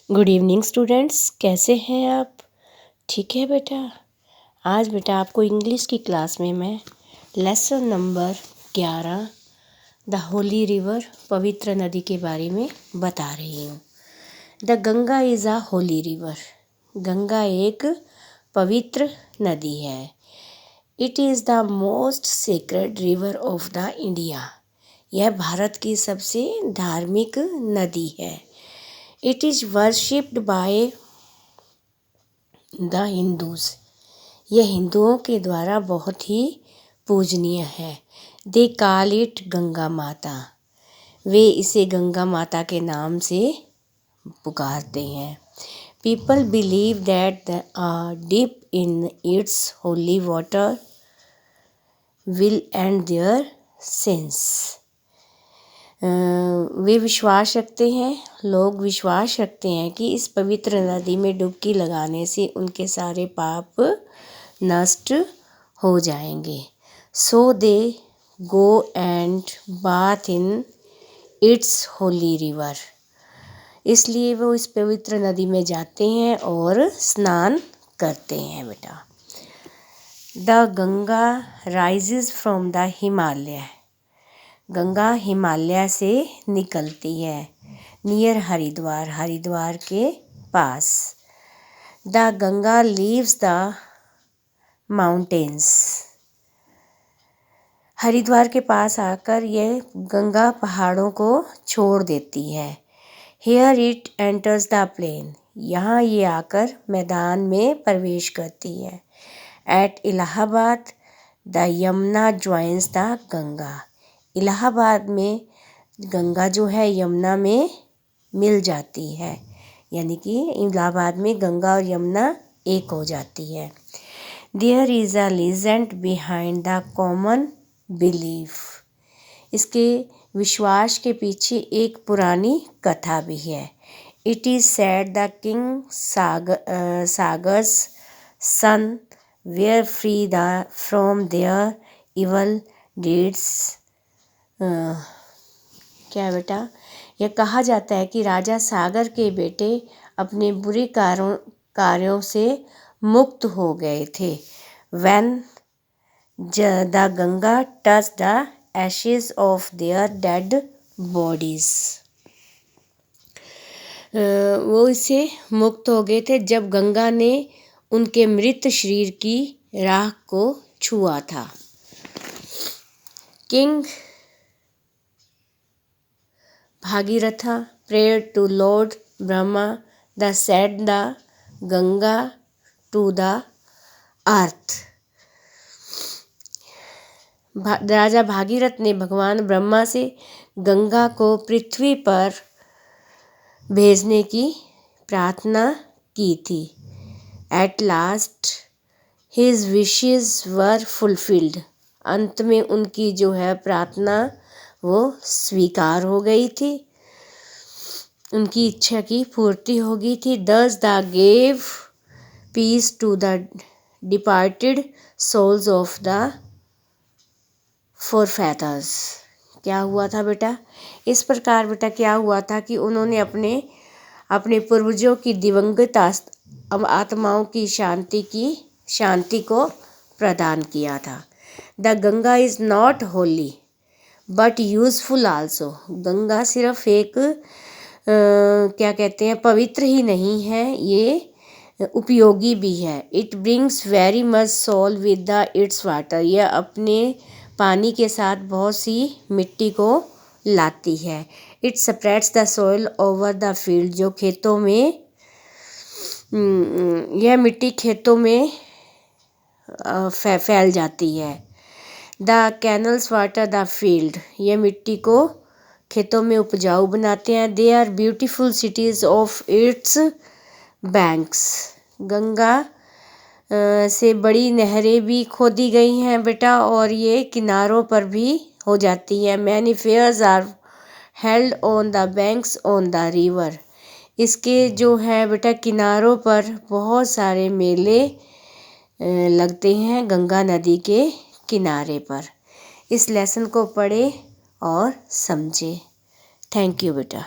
Good evening students, कैसे हैं आप? ठीक है बेटा। आज बेटा आपको इंग्लिश की क्लास में मैं lesson number 11 the Holi river पवित्र नदी के बारे में बता रही हूँ। The Ganga is a Holi river. Ganga एक पवित्र नदी है। It is the most sacred river of the India. यह भारत की सबसे धार्मिक नदी है। It is worshipped by the Hindus. यह हिंदुओं के द्वारा बहुत ही पूजनीय है। दे कॉल इट गंगा माता। वे इसे गंगा माता के नाम से पुकारते हैं। People believe that dip in its holy water will end their sins. लोग विश्वास रखते हैं कि इस पवित्र नदी में डुबकी लगाने से उनके सारे पाप नष्ट हो जाएंगे। So they go and bath in its holy river. इसलिए वो इस पवित्र नदी में जाते हैं और स्नान करते हैं बेटा। The Ganga rises from the Himalaya. Ganga Himalaya से निकलती है। नियर हरिद्वार, हरिद्वार के पास। The Ganga leaves the mountains. Haridwar के पास आकर यह गंगा पहाड़ों को छोड़ देती है। Here it enters the plain. यहाँ ये आकर मैदान में प्रवेश करती है। At Allahabad the Yamuna joins the Ganga. Allahabad में गंगा जो है यमुना में मिल जाती है, यानी कि इलाहाबाद में गंगा और यमुना एक हो जाती है। There is a legend behind the common belief. इसके विश्वास के पीछे एक पुरानी कथा भी है। It is said the king Sagar's sons were freed from their evil deeds. क्या बेटा? यह कहा जाता है कि राजा सागर के बेटे अपने बुरे कार्यों से मुक्त हो गए थे। When the Ganga touch the ashes of their dead bodies। वो इससे मुक्त हो गए थे जब गंगा ने उनके मृत शरीर की राख को छुआ था। King Bhagiratha prayed to Lord Brahma the send the Ganga to the earth। राजा भागीरथ ने भगवान ब्रह्मा से गंगा को पृथ्वी पर भेजने की प्रार्थना की थी। At last his wishes were fulfilled. अंत में उनकी जो है प्रार्थना वो स्वीकार हो गई थी, उनकी इच्छा की पूर्ति हो गई थी। Thus they gave peace to the departed souls of the forefathers. क्या हुआ था बेटा? इस प्रकार बेटा क्या हुआ था कि उन्होंने अपने पूर्वजों की दिवंगत आत्माओं की शांति को प्रदान किया था। The Ganga is not Holi but useful also. Ganga सिर्फ एक क्या कहते हैं, पवित्र ही नहीं है, ये उपयोगी भी है। It brings very much soil with the its water. यह अपने पानी के साथ बहुत सी मिट्टी को लाती है। It spreads the soil over the field. जो खेतों में यह मिट्टी खेतों में फैल जाती है। The canals water the field. यह मिट्टी को खेतों में उपजाऊ बनाते हैं। They are beautiful cities of its banks. Ganga से बड़ी नहरें भी खोदी गई हैं बेटा, और ये किनारों पर भी हो जाती है। Many fairs are held on the banks on the river. इसके जो है बेटा किनारों पर बहुत सारे मेले लगते हैं गंगा नदी के किनारे पर। इस लेसन को पढ़े और समझे। थैंक यू बेटा।